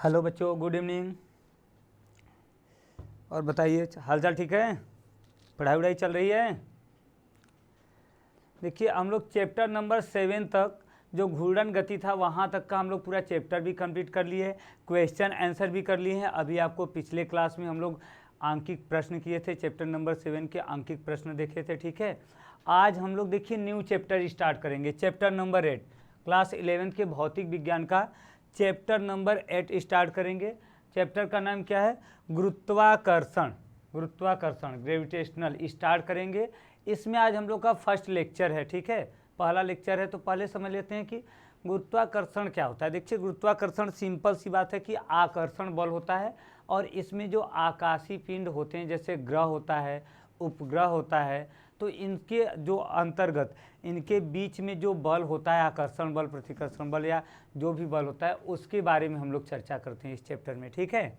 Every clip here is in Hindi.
हेलो बच्चों, गुड इवनिंग। और बताइए, हालचाल ठीक है? पढ़ाई वढ़ाई चल रही है? देखिए, हम लोग चैप्टर नंबर 7 तक जो घूर्णन गति था वहाँ तक का हम लोग पूरा चैप्टर भी कंप्लीट कर लिए हैं, क्वेश्चन आंसर भी कर लिए हैं। अभी आपको पिछले क्लास में हम लोग आंकिक प्रश्न किए थे, चैप्टर नंबर 7 के आंकिक प्रश्न देखे थे, ठीक है। आज हम लोग देखिए न्यू चैप्टर स्टार्ट करेंगे, चैप्टर नंबर 8, क्लास 11 के भौतिक विज्ञान का चैप्टर नंबर 8 स्टार्ट करेंगे। चैप्टर का नाम क्या है? गुरुत्वाकर्षण। गुरुत्वाकर्षण, ग्रेविटेशनल स्टार्ट करेंगे। इसमें आज हम लोग का फर्स्ट लेक्चर है, ठीक है, पहला लेक्चर है। तो पहले समझ लेते हैं कि गुरुत्वाकर्षण क्या होता है। देखिए, गुरुत्वाकर्षण सिंपल सी बात है कि आकर्षण बल होता है, और इसमें जो आकाशीय पिंड होते हैं, जैसे ग्रह होता है, उपग्रह होता है, तो इनके जो अंतर्गत इनके बीच में जो बल होता है, आकर्षण बल, प्रतिकर्षण बल, या जो भी बल होता है, उसके बारे में हम लोग चर्चा करते हैं इस चैप्टर में, ठीक है।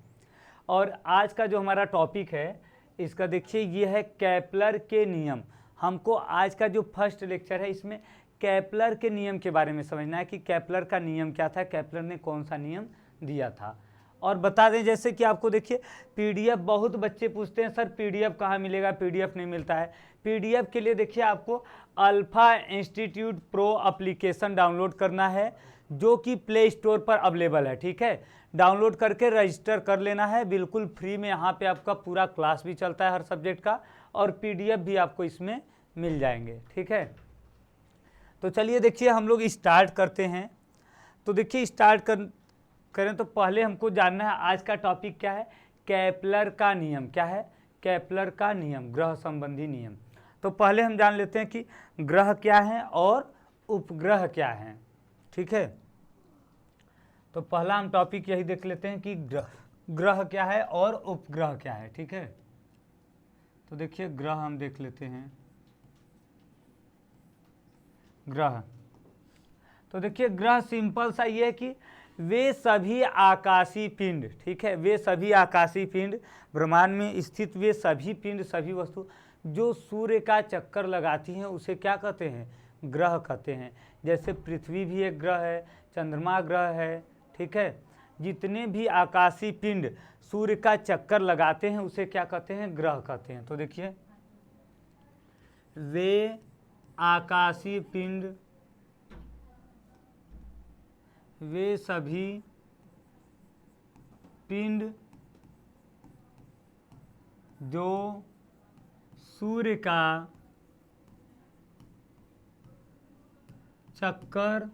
और आज का जो हमारा टॉपिक है, इसका देखिए ये है केपलर के नियम। हमको आज का जो फर्स्ट लेक्चर है, इसमें केपलर के नियम के बारे में समझना है कि केपलर का नियम क्या था, केपलर ने कौन सा नियम दिया था। और बता दें, जैसे कि आपको देखिए पीडीएफ, बहुत बच्चे पूछते हैं सर पीडीएफ कहाँ मिलेगा, पीडीएफ नहीं मिलता है। पीडीएफ के लिए देखिए आपको alpha institute pro application download करना है, जो कि प्ले स्टोर पर अवेलेबल है, ठीक है। डाउनलोड करके रजिस्टर कर लेना है, बिल्कुल फ्री में। यहाँ पे आपका पूरा क्लास भी चलता है हर सब्जेक्ट का, और पीडीएफ भी आपको इसमें मिल जाएंगे, ठीक है। तो चलिए देखिए हम लोग स्टार्ट करते हैं। तो देखिए करें तो पहले हमको जानना है आज का टॉपिक क्या है। केपलर का नियम क्या है? केपलर का नियम, ग्रह संबंधी नियम। तो पहले हम जान लेते हैं कि ग्रह क्या है और उपग्रह क्या है, ठीक है। तो पहला हम टॉपिक यही देख लेते हैं कि ग्रह क्या है और उपग्रह क्या है, ठीक है। तो देखिए ग्रह हम देख लेते हैं। ग्रह, तो देखिए ग्रह सिंपल सा ये है कि वे सभी आकाशीय पिंड, ठीक है, वे सभी आकाशीय पिंड, ब्रह्मांड में स्थित वे सभी पिंड, सभी वस्तु जो सूर्य का चक्कर लगाती हैं, उसे क्या कहते हैं? ग्रह कहते हैं। जैसे पृथ्वी भी एक ग्रह है, चंद्रमा ग्रह है, ठीक है। जितने भी आकाशीय पिंड सूर्य का चक्कर लगाते हैं, उसे क्या कहते हैं? ग्रह कहते हैं। तो देखिए, वे आकाशीय पिंड, वे सभी पिंड जो सूर्य का चक्कर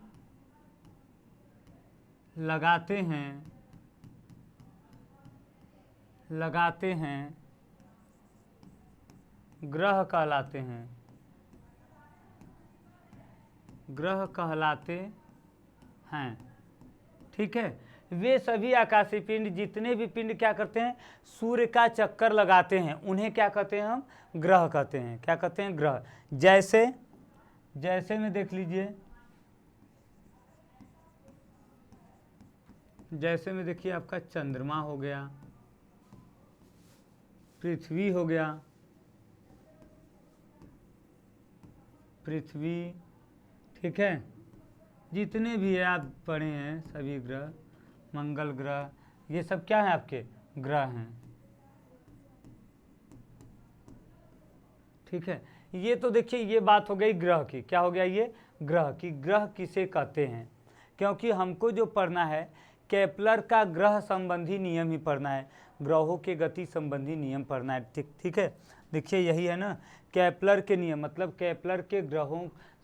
लगाते हैं ग्रह कहलाते हैं, ग्रह कहलाते हैं, ठीक है। वे सभी आकाशीय पिंड, जितने भी पिंड क्या करते हैं? सूर्य का चक्कर लगाते हैं, उन्हें क्या कहते हैं? हम ग्रह कहते हैं। क्या कहते हैं? ग्रह। जैसे में देख लीजिए, जैसे में देखिए आपका चंद्रमा हो गया, पृथ्वी हो गया, पृथ्वी, ठीक है। जितने भी है आप पढ़े हैं सभी ग्रह, मंगल ग्रह, ये सब क्या है? आपके ग्रह हैं, ठीक है। ये तो देखिए ये बात हो गई ग्रह की। क्या हो गया? ये ग्रह की। ग्रह किसे कहते हैं? क्योंकि हमको जो पढ़ना है केपलर का ग्रह संबंधी नियम ही पढ़ना है, ग्रहों के गति संबंधी नियम पढ़ना है, ठीक है। देखिए यही है ना केपलर के नियम, मतलब केपलर के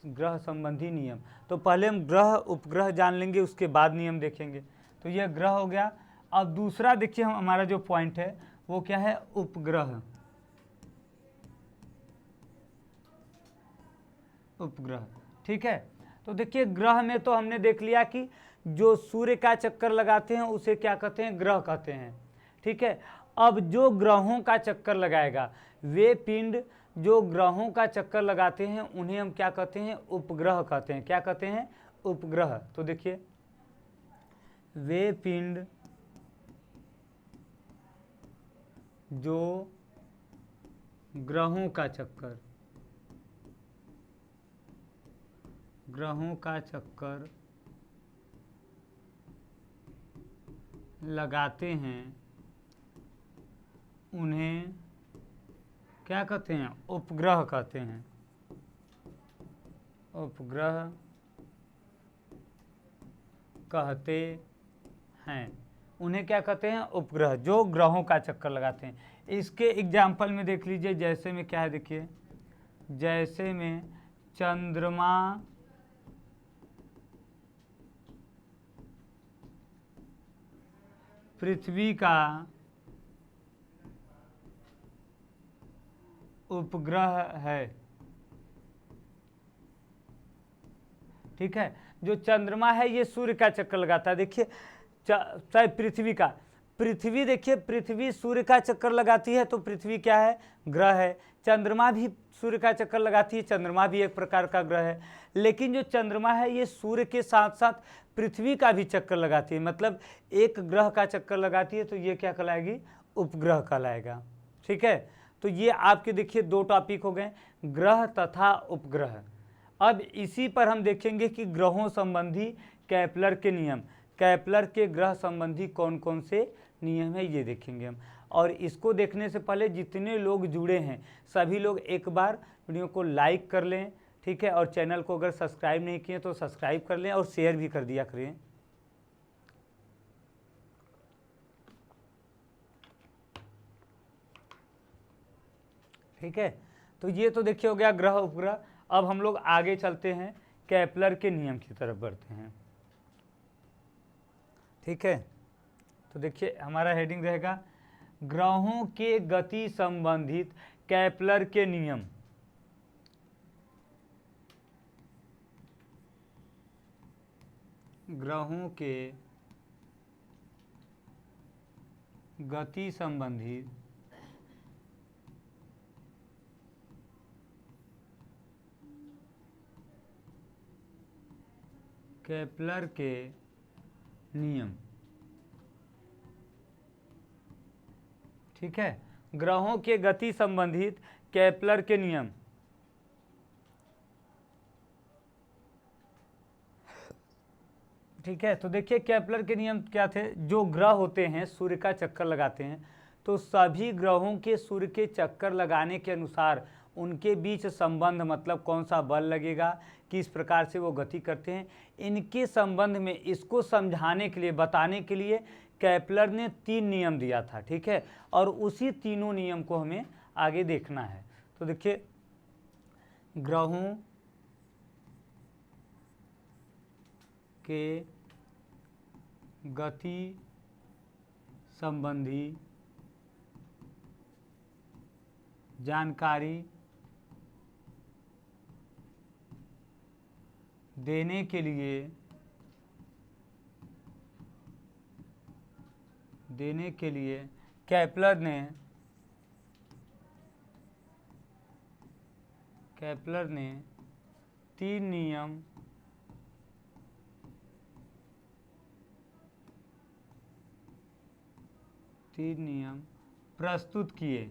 ग्रह संबंधी नियम। तो पहले हम ग्रह उपग्रह जान लेंगे, उसके बाद नियम देखेंगे। तो यह ग्रह हो गया। अब दूसरा देखिए हमारा जो पॉइंट है वो क्या है? उपग्रह। उपग्रह, ठीक है। तो देखिए ग्रह में तो हमने देख लिया कि जो सूर्य का चक्कर लगाते हैं उसे क्या कहते हैं? ग्रह कहते हैं, ठीक है। अब जो ग्रहों का चक्कर लगाएगा, वे पिंड जो ग्रहों का चक्कर लगाते हैं, उन्हें हम क्या कहते हैं? उपग्रह कहते हैं। क्या कहते हैं? उपग्रह। तो देखिए, वे पिंड जो ग्रहों का चक्कर लगाते हैं उन्हें क्या कहते हैं? उपग्रह कहते हैं। उपग्रह कहते हैं। उन्हें क्या कहते हैं? उपग्रह, जो ग्रहों का चक्कर लगाते हैं। इसके एग्जाम्पल में देख लीजिए, जैसे में क्या है, देखिए, जैसे में चंद्रमा पृथ्वी का उपग्रह है। ठीक है, जो चंद्रमा है ये सूर्य का चक्कर लगाता है। देखिए, चाहे पृथ्वी का, पृथ्वी देखिए, पृथ्वी सूर्य का चक्कर लगाती है, तो पृथ्वी क्या है? ग्रह है। चंद्रमा भी सूर्य का चक्कर लगाती है, चंद्रमा भी एक प्रकार का ग्रह है। लेकिन जो चंद्रमा है ये सूर्य के साथ साथ पृथ्वी का भी चक्कर लगाती है, मतलब एक ग्रह का चक्कर लगाती है, तो ये क्या कहलाएगी? उपग्रह कहलाएगा। ठीक है, तो ये आपके देखिए दो टॉपिक हो गए, ग्रह तथा उपग्रह। अब इसी पर हम देखेंगे कि ग्रहों संबंधी केपलर के नियम, केपलर के ग्रह संबंधी कौन कौन से नियम है ये देखेंगे हम। और इसको देखने से पहले जितने लोग जुड़े हैं सभी लोग एक बार वीडियो को लाइक कर लें। ठीक है, और चैनल को अगर सब्सक्राइब नहीं किए तो सब्सक्राइब कर लें और शेयर भी कर दिया करें। ठीक है, तो ये तो देखिए हो गया ग्रह उपग्रह। अब हम लोग आगे चलते हैं, केपलर के नियम की तरफ बढ़ते हैं। ठीक है, तो देखिए हमारा हेडिंग रहेगा ग्रहों के गति संबंधित केपलर के नियम। ग्रहों के गति संबंधित केपलर के नियम। ठीक है, ग्रहों के गति संबंधित केपलर के नियम। ठीक है, तो देखिए केपलर के नियम क्या थे? जो ग्रह होते हैं सूर्य का चक्कर लगाते हैं, तो सभी ग्रहों के सूर्य के चक्कर लगाने के अनुसार उनके बीच संबंध, मतलब कौन सा बल लगेगा, किस प्रकार से वो गति करते हैं, इनके संबंध में इसको समझाने के लिए, बताने के लिए केपलर ने 3 नियम दिया था। ठीक है, और उसी तीनों नियम को हमें आगे देखना है। तो देखिए, ग्रहों के गति संबंधी जानकारी देने के लिए केपलर ने 3 नियम प्रस्तुत किए।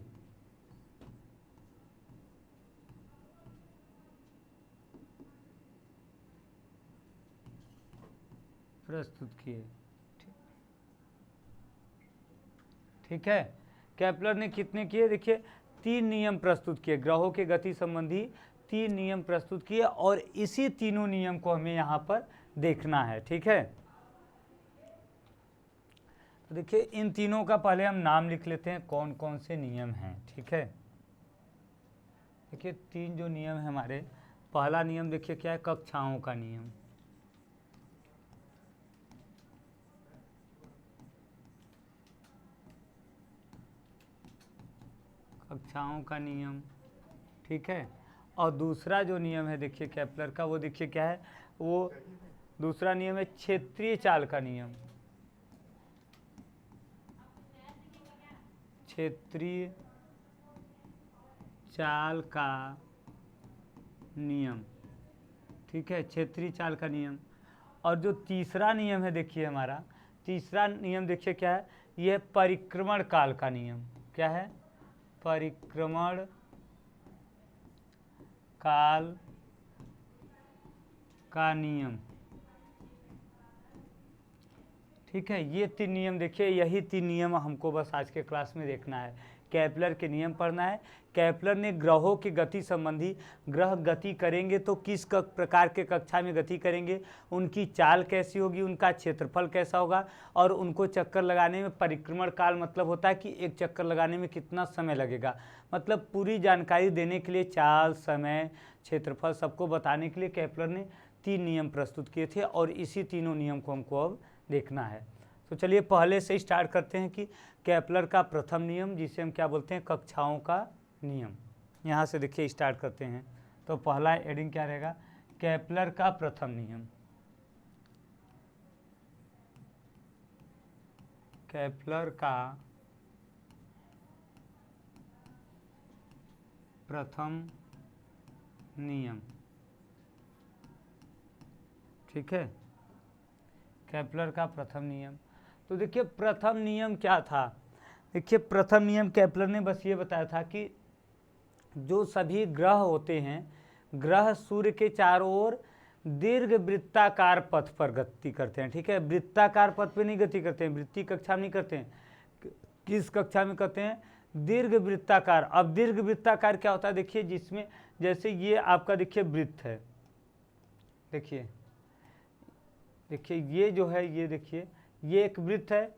ठीक है, केपलर ने कितने किए? देखिए 3 नियम प्रस्तुत किए, ग्रहों के गति संबंधी 3 नियम प्रस्तुत किए, और इसी तीनों नियम को हमें यहाँ पर देखना है। ठीक है, तो देखिए इन तीनों का पहले हम नाम लिख लेते हैं, कौन कौन से नियम हैं। ठीक है, देखिए 3 जो नियम है हमारे, पहला नियम देखिए क्या है? कक्षाओं का नियम। कक्षाओं का नियम। ठीक है, और दूसरा जो नियम है देखिए केपलर का, वो देखिए क्या है? वो दूसरा नियम है क्षेत्रीय चाल का नियम। क्षेत्रीय चाल का नियम। ठीक है, क्षेत्रीय चाल का नियम। और जो तीसरा नियम है देखिए हमारा, तीसरा नियम देखिए क्या है? यह परिक्रमण काल का नियम। क्या है? परिक्रमण काल का नियम। ठीक है। ये 3 नियम देखिए, यही 3 नियम हमको बस आज के क्लास में देखना है। केपलर के नियम पढ़ना है। केपलर ने ग्रहों की गति संबंधी, ग्रह गति करेंगे तो किस प्रकार के कक्षा में गति करेंगे, उनकी चाल कैसी होगी, उनका क्षेत्रफल कैसा होगा, और उनको चक्कर लगाने में परिक्रमण काल मतलब होता है कि एक चक्कर लगाने में कितना समय लगेगा, मतलब पूरी जानकारी देने के लिए चाल, समय, क्षेत्रफल सबको बताने के लिए केपलर ने 3 नियम प्रस्तुत किए थे, और इसी तीनों नियम को हमको अब देखना है। तो चलिए पहले से स्टार्ट करते हैं कि केपलर का प्रथम नियम, जिसे हम क्या बोलते हैं, कक्षाओं का नियम। यहाँ से देखिए स्टार्ट करते हैं। तो पहला हेडिंग क्या रहेगा, केपलर का प्रथम नियम। केपलर का प्रथम नियम, ठीक है। केपलर का प्रथम नियम, तो देखिए प्रथम नियम क्या था। देखिए प्रथम नियम केपलर ने बस ये बताया था कि जो सभी ग्रह होते हैं, ग्रह सूर्य के चारों ओर दीर्घ वृत्ताकार पथ पर गति करते हैं, ठीक है। वृत्ताकार पथ पे नहीं गति करते हैं, वृत्तीय कक्षा में नहीं करते हैं, किस कक्षा में करते हैं, दीर्घ वृत्ताकार। अब दीर्घ वृत्ताकार क्या होता है, देखिए जिसमें जैसे ये आपका देखिए वृत्त है, देखिए देखिए ये जो है, ये देखिए ये एक वृत्त है।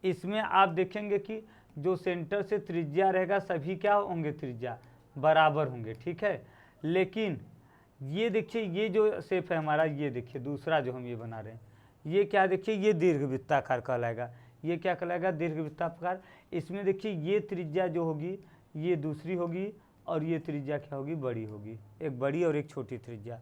इसमें आप देखेंगे कि जो सेंटर से त्रिज्या रहेगा सभी क्या होंगे, त्रिज्या बराबर होंगे, ठीक है। लेकिन ये देखिए ये जो शेप है हमारा, ये देखिए दूसरा जो हम ये बना रहे हैं, ये क्या देखिए, ये दीर्घ वृत्ताकार कहलाएगा। ये क्या कहलाएगा, दीर्घ वृत्ताकार। इसमें देखिए ये त्रिज्या जो होगी ये दूसरी होगी, और ये त्रिज्या क्या होगी, बड़ी होगी, एक बड़ी और एक छोटी त्रिज्या।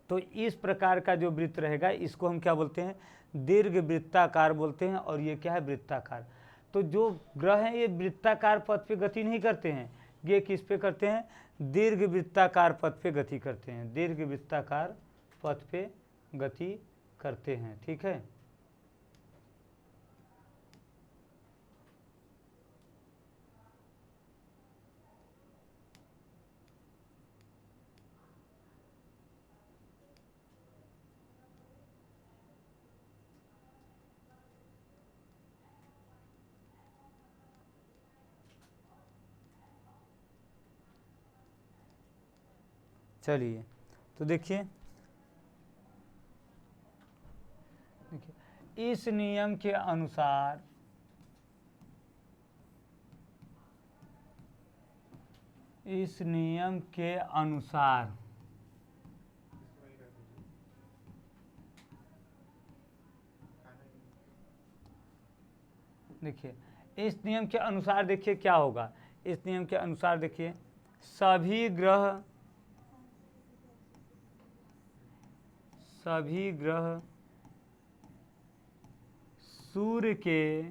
तो इस प्रकार का जो वृत्त रहेगा इसको हम क्या बोलते हैं, दीर्घ वृत्ताकार बोलते हैं, और ये क्या है, वृत्ताकार। तो जो ग्रह हैं ये वृत्ताकार पथ पे गति नहीं करते हैं, ये किस पे करते हैं, दीर्घ वृत्ताकार पथ पे गति करते हैं, दीर्घ वृत्ताकार पथ पे गति करते हैं, ठीक है। चलिए तो देखिए इस नियम के अनुसार, इस नियम के अनुसार देखिए, इस नियम के अनुसार देखिए क्या होगा, इस नियम के अनुसार देखिए सभी ग्रह सूर्य के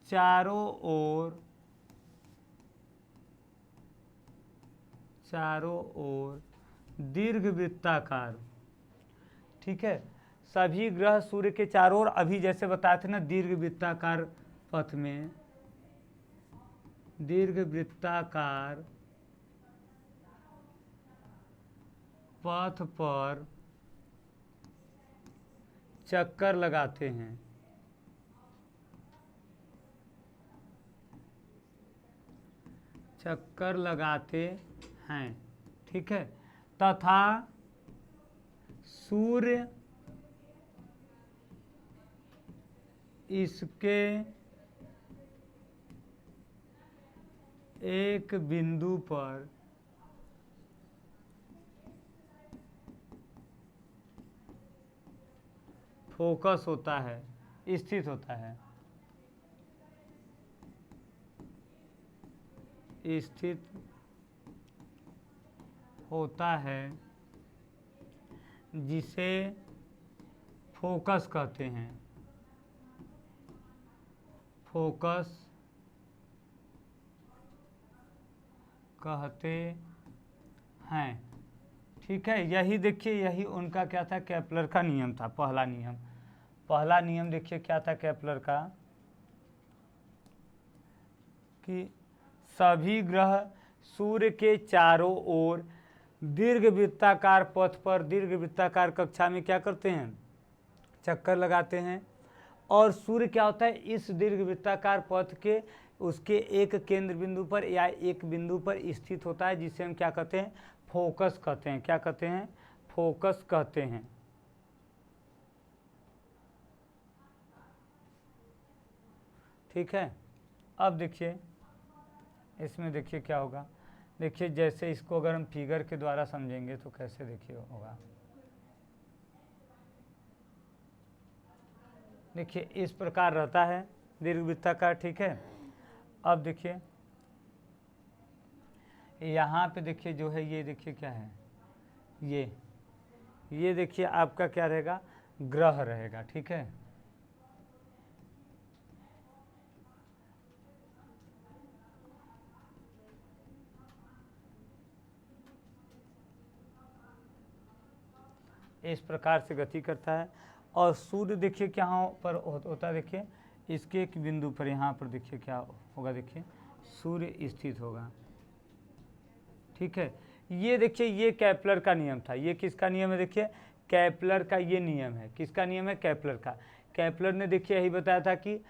चारों ओर दीर्घवृत्ताकार, ठीक है। सभी ग्रह सूर्य के चारों ओर, अभी जैसे बताए थे ना, दीर्घवृत्ताकार पथ में, दीर्घवृत्ताकार पथ पर चक्कर लगाते हैं, चक्कर लगाते हैं, ठीक है। तथा सूर्य इसके एक बिंदु पर फोकस होता है, स्थित होता है, स्थित होता है, जिसे फोकस कहते हैं, फोकस कहते हैं, ठीक है। यही देखिए, यही उनका क्या था, केपलर का नियम था, पहला नियम। पहला नियम देखिए क्या था केपलर का, कि सभी ग्रह सूर्य के चारों ओर दीर्घवृत्ताकार पथ पर, दीर्घवृत्ताकार कक्षा में क्या करते हैं, चक्कर लगाते हैं, और सूर्य क्या होता है, इस दीर्घवृत्ताकार पथ के उसके एक केंद्र बिंदु पर या एक बिंदु पर स्थित होता है, जिसे हम क्या कहते हैं, फोकस कहते हैं। क्या कहते हैं, फोकस कहते हैं। ठीक है। अब देखिए इसमें, देखिए क्या होगा, देखिए जैसे इसको अगर हम फिगर के द्वारा समझेंगे तो कैसे देखिए होगा। देखिए इस प्रकार रहता है दीर्घवृत्ताकार। ठीक है। अब देखिए यहाँ पे देखिए जो है ये देखिए क्या है, ये देखिए आपका क्या रहेगा, ग्रह रहेगा। ठीक है। इस प्रकार से गति करता है। और सूर्य देखिए क्या पर होता है, देखिए इसके एक बिंदु पर यहाँ पर देखिए क्या होगा, देखिए सूर्य स्थित होगा। ठीक है। ये देखिए ये केपलर का नियम था। ये किसका नियम है, देखिए केपलर का ये नियम है। किसका नियम है, केपलर का। केपलर ने देखिए यही बताया था कि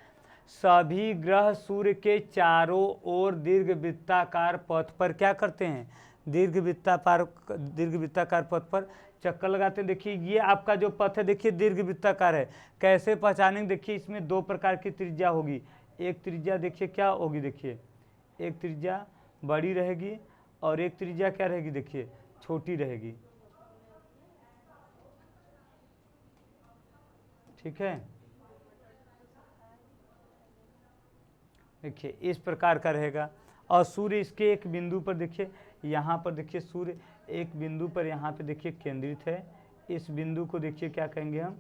सभी ग्रह सूर्य के चारों ओर दीर्घवृत्ताकार पथ पर क्या करते हैं, दीर्घवृत्ताकार पथ पर चक्कर लगाते हैं। देखिए ये आपका जो पथ है देखिए दीर्घवृत्ताकार है। कैसे पहचानेंगे, देखिए इसमें दो प्रकार की त्रिज्या होगी। एक त्रिज्या देखिए क्या होगी, देखिए एक त्रिज्या बड़ी रहेगी और एक त्रिज्या क्या रहेगी, देखिए छोटी रहेगी। ठीक है। देखिए इस प्रकार का रहेगा। और सूर्य इसके एक बिंदु पर देखिए, यहाँ पर देखिए सूर्य एक बिंदु पर यहाँ पे देखिए केंद्रित है। इस बिंदु को देखिए क्या कहेंगे, हम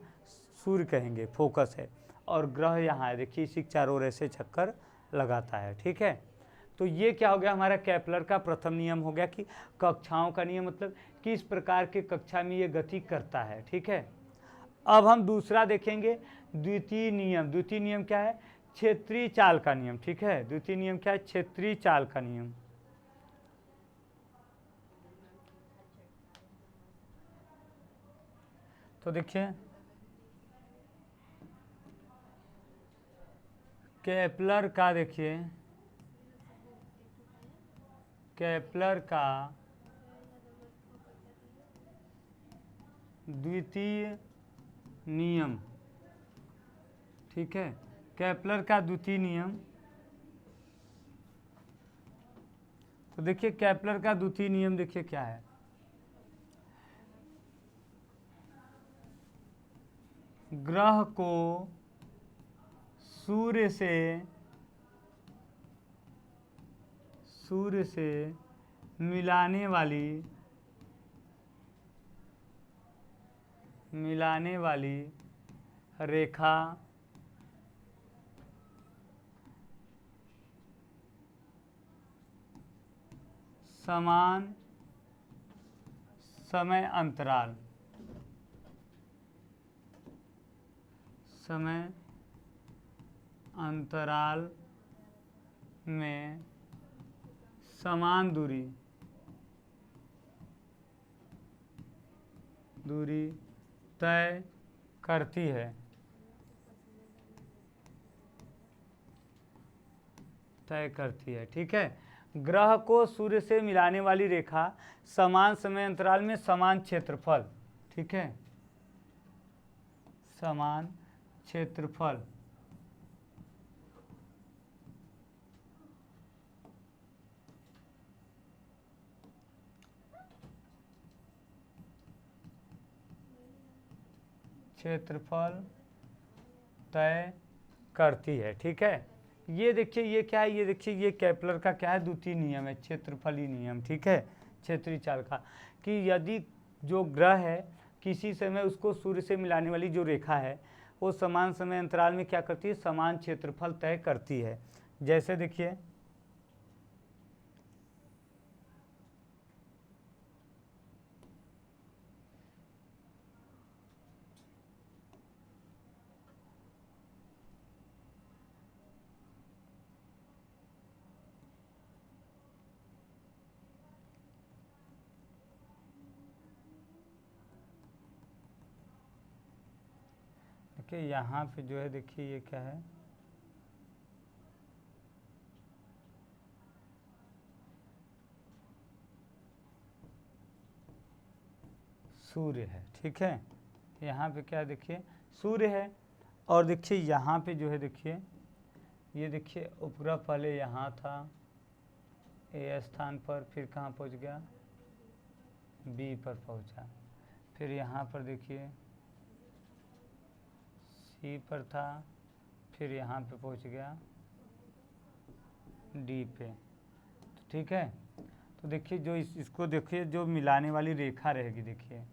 सूर्य कहेंगे, फोकस है। और ग्रह यहाँ है, देखिए इसी चारों ओर ऐसे चक्कर लगाता है। ठीक है। तो ये क्या हो गया, हमारा केपलर का प्रथम नियम हो गया कि कक्षाओं का नियम, मतलब किस प्रकार के कक्षा में ये गति करता है। ठीक है। अब हम दूसरा देखेंगे, द्वितीय नियम। द्वितीय नियम क्या है, क्षेत्रीय चाल का नियम। ठीक है। द्वितीय नियम क्या है, क्षेत्रीय चाल का नियम। तो देखिए केपलर का, देखिए केपलर का द्वितीय नियम। ठीक है। केपलर का द्वितीय नियम। तो देखिए केपलर का द्वितीय नियम देखिए क्या है, ग्रह को सूर्य से मिलाने वाली रेखा समान समय अंतराल में समान दूरी तय करती है। ठीक है। ग्रह को सूर्य से मिलाने वाली रेखा समान समय अंतराल में समान क्षेत्रफल। ठीक है। समान क्षेत्रफल तय करती है। ठीक है। ये देखिए ये क्या है, ये देखिए ये केपलर का क्या है, द्वितीय नियम है, क्षेत्रफलीय नियम। ठीक है। क्षेत्रीय चाल का, कि यदि जो ग्रह है किसी समय उसको सूर्य से मिलाने वाली जो रेखा है वो समान समय अंतराल में क्या करती है, समान क्षेत्रफल तय करती है। जैसे देखिए ओके, यहाँ पे जो है देखिए ये क्या है, सूर्य है। ठीक है, यहाँ पे क्या देखिए सूर्य है। और देखिए यहाँ पे जो है देखिए, ये देखिए उपग्रह पहले यहाँ था ए स्थान पर, फिर कहाँ पहुँच गया, बी पर पहुँचा, फिर यहाँ पर देखिए सी पर था, फिर यहाँ पे पहुँच गया डी पे। ठीक है, तो देखिए जो इसको देखिए जो मिलाने वाली रेखा रहेगी, देखिए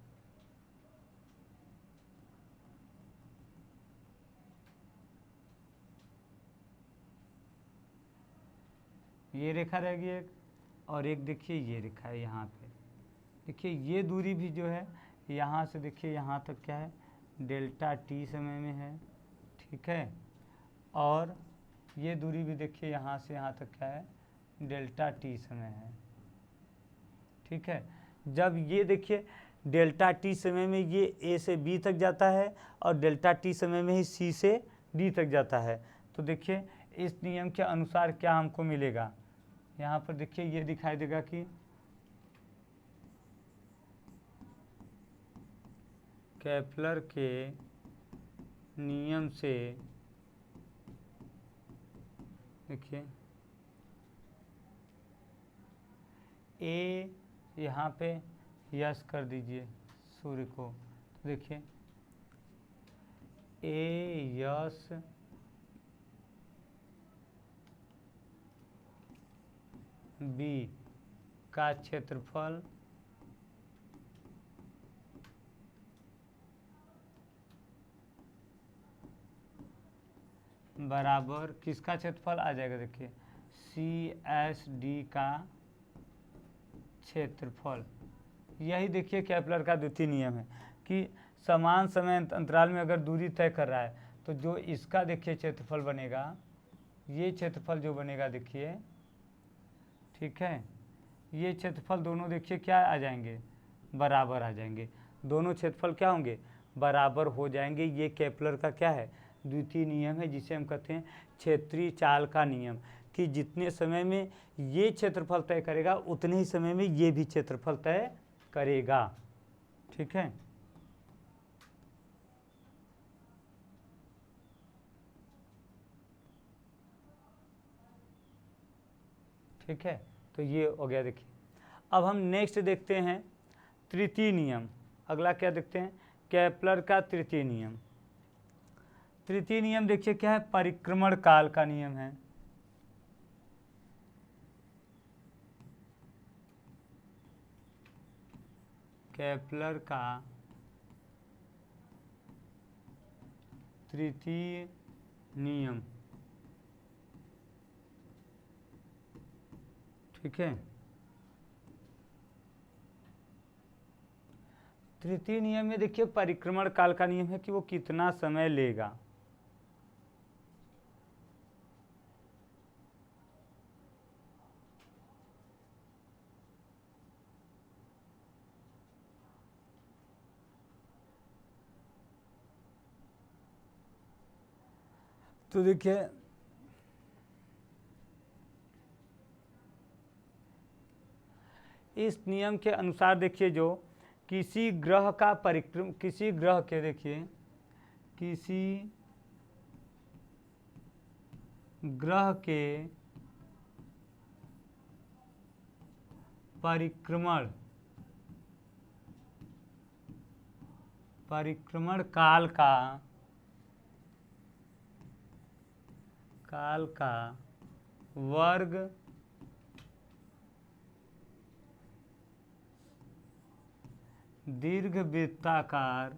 ये रेखा रहेगी एक, और एक देखिए ये रेखा है यहाँ पे। देखिए ये दूरी भी जो है यहाँ से देखिए यहाँ तक क्या है, डेल्टा टी समय में है। ठीक है, और ये दूरी भी देखिए यहाँ से यहाँ तक क्या है, डेल्टा टी समय है। ठीक है, जब ये देखिए डेल्टा टी समय में ये ए से बी तक जाता है और डेल्टा टी समय में ही सी से डी तक जाता है, तो देखिए इस नियम के अनुसार क्या हमको मिलेगा, यहाँ पर देखिए ये दिखाई देगा कि केपलर के नियम से देखिए ए, यहाँ पे यस कर दीजिए सूर्य को, तो देखिए ए यस बी का क्षेत्रफल बराबर किसका क्षेत्रफल आ जाएगा, देखिए सी एस डी का क्षेत्रफल। यही देखिए केपलर का द्वितीय नियम है कि समान समय अंतराल में अगर दूरी तय कर रहा है तो जो इसका देखिए क्षेत्रफल बनेगा, ये क्षेत्रफल जो बनेगा देखिए, ठीक है, ये क्षेत्रफल दोनों देखिए क्या आ जाएंगे, बराबर आ जाएंगे, दोनों क्षेत्रफल क्या होंगे, बराबर हो जाएंगे। ये केपलर का क्या है, द्वितीय नियम है, जिसे हम कहते हैं क्षेत्रीय चाल का नियम, कि जितने समय में ये क्षेत्रफल तय करेगा उतने ही समय में ये भी क्षेत्रफल तय करेगा। ठीक है, ठीक है, तो ये हो गया। देखिए अब हम नेक्स्ट देखते हैं तृतीय नियम। अगला क्या देखते हैं, केपलर का तृतीय नियम। तृतीय नियम देखिए क्या है, परिक्रमण काल का नियम है। केपलर का तृतीय नियम। ठीक है, तृतीय नियम में देखिए परिक्रमण काल का नियम है कि वो कितना समय लेगा। तो देखिए इस नियम के अनुसार देखिए जो किसी ग्रह का परिक्रम, किसी ग्रह के देखिए किसी ग्रह के परिक्रमण काल का वर्ग दीर्घवृत्ताकार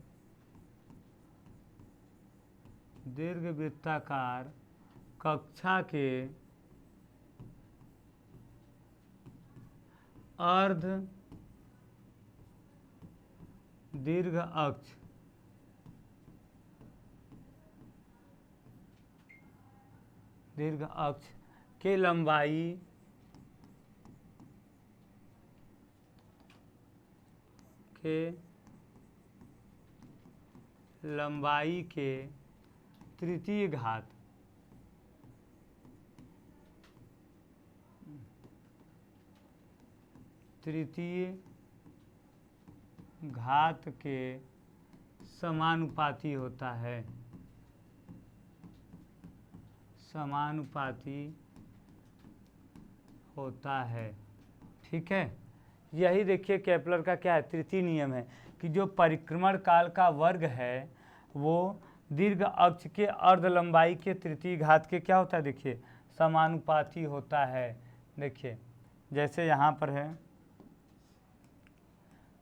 कक्षा के अर्ध दीर्घ अक्ष के लंबाई के तृतीय घात, तृतीय घात के समानुपाती होता है, समानुपाती होता है। ठीक है, यही देखिए केपलर का क्या है, तृतीय नियम है कि जो परिक्रमण काल का वर्ग है वो दीर्घ अक्ष के अर्ध लंबाई के तृतीय घात के क्या होता है, देखिए समानुपाती होता है। देखिए जैसे यहाँ पर है,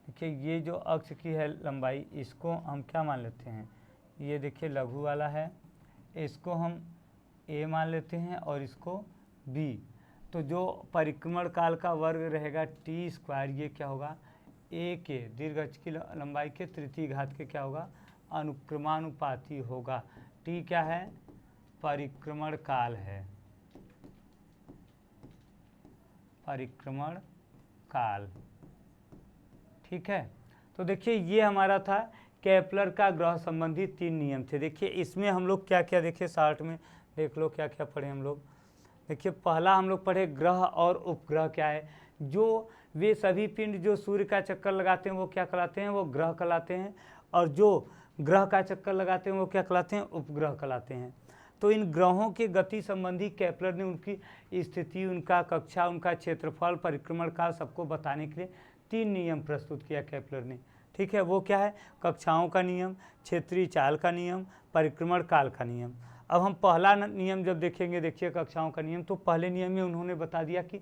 देखिए ये जो अक्ष की है लंबाई, इसको हम क्या मान लेते हैं, ये देखिए लघु वाला है, इसको हम a मान लेते हैं और इसको b। तो जो परिक्रमण काल का वर्ग रहेगा टी स्क्वायर, ये क्या होगा, a के दीर्घ अक्ष की लंबाई के तृतीय घात के क्या होगा, अनुक्रमानुपाती होगा। टी क्या है, परिक्रमण काल है, परिक्रमण काल। ठीक है, तो देखिए ये हमारा था केपलर का ग्रह संबंधी 3 नियम थे। देखिए इसमें हम लोग क्या क्या देखे, शार्ट में देख लो क्या क्या पढ़े हम लोग। देखिए पहला हम लोग पढ़े ग्रह और उपग्रह क्या है। जो वे सभी पिंड जो सूर्य का चक्कर लगाते हैं वो क्या कहलाते हैं, वो ग्रह कहलाते हैं, और जो ग्रह का चक्कर लगाते हैं वो क्या कहलाते हैं, उपग्रह कहलाते हैं। तो इन ग्रहों के गति संबंधी केपलर ने उनकी स्थिति, उनका कक्षा, उनका क्षेत्रफल, परिक्रमण काल सबको बताने के लिए 3 नियम प्रस्तुत किया केपलर ने। ठीक है, वो क्या है, कक्षाओं का नियम, क्षेत्रीय चाल का नियम, परिक्रमण काल का नियम। अब हम पहला नियम जब देखेंगे, देखिए कक्षाओं का नियम, तो पहले नियम में उन्होंने बता दिया कि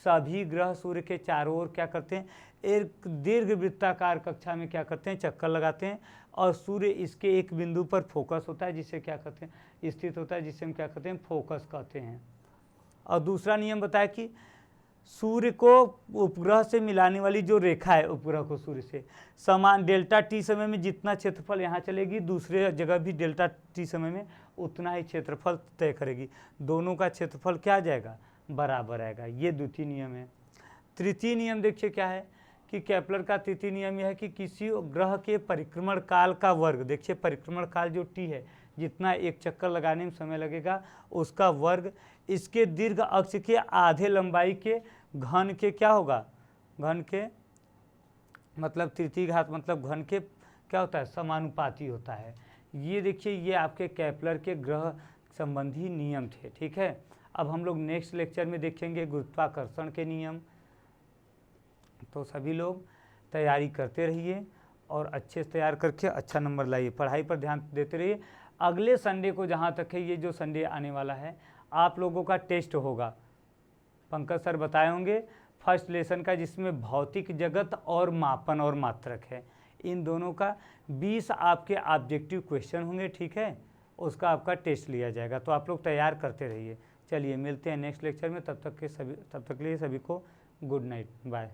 सभी ग्रह सूर्य के चारों ओर क्या करते हैं, एक दीर्घ वृत्ताकार कक्षा में क्या करते हैं, चक्कर लगाते हैं, और सूर्य इसके एक बिंदु पर फोकस होता है, जिसे क्या कहते हैं, स्थित होता है, जिसे हम क्या कहते हैं, फोकस कहते हैं। और दूसरा नियम बताया कि सूर्य को उपग्रह से मिलाने वाली जो रेखा है उपग्रह को सूर्य से, समान डेल्टा टी समय में जितना क्षेत्रफल यहाँ चलेगी, दूसरे जगह भी डेल्टा टी समय में उतना ही क्षेत्रफल तय करेगी। दोनों का क्षेत्रफल क्या आ जाएगा, बराबर आएगा। ये द्वितीय नियम है। तृतीय नियम देखिए क्या है कि केपलर का तृतीय नियम यह है कि किसी ग्रह के परिक्रमण काल का वर्ग, देखिए परिक्रमण काल जो टी है, जितना एक चक्कर लगाने में समय लगेगा उसका वर्ग इसके दीर्घ अक्ष के आधे लंबाई के घन के क्या होगा, घन के मतलब तृतीय घात मतलब घन के क्या होता है, समानुपाती होता है। ये देखिए ये आपके केपलर के ग्रह संबंधी नियम थे। ठीक है, अब हम लोग नेक्स्ट लेक्चर में देखेंगे गुरुत्वाकर्षण के नियम। तो सभी लोग तैयारी करते रहिए और अच्छे से तैयार करके अच्छा नंबर लाइए, पढ़ाई पर ध्यान देते रहिए। अगले संडे को जहाँ तक है, ये जो संडे आने वाला है, आप लोगों का टेस्ट होगा, पंकज सर बताए होंगे फर्स्ट लेसन का, जिसमें भौतिक जगत और मापन और मात्रक है। इन दोनों का 20 आपके ऑब्जेक्टिव क्वेश्चन होंगे। ठीक है, उसका आपका टेस्ट लिया जाएगा, तो आप लोग तैयार करते रहिए। चलिए मिलते हैं नेक्स्ट लेक्चर में, तब तक के लिए सभी को गुड नाइट, बाय।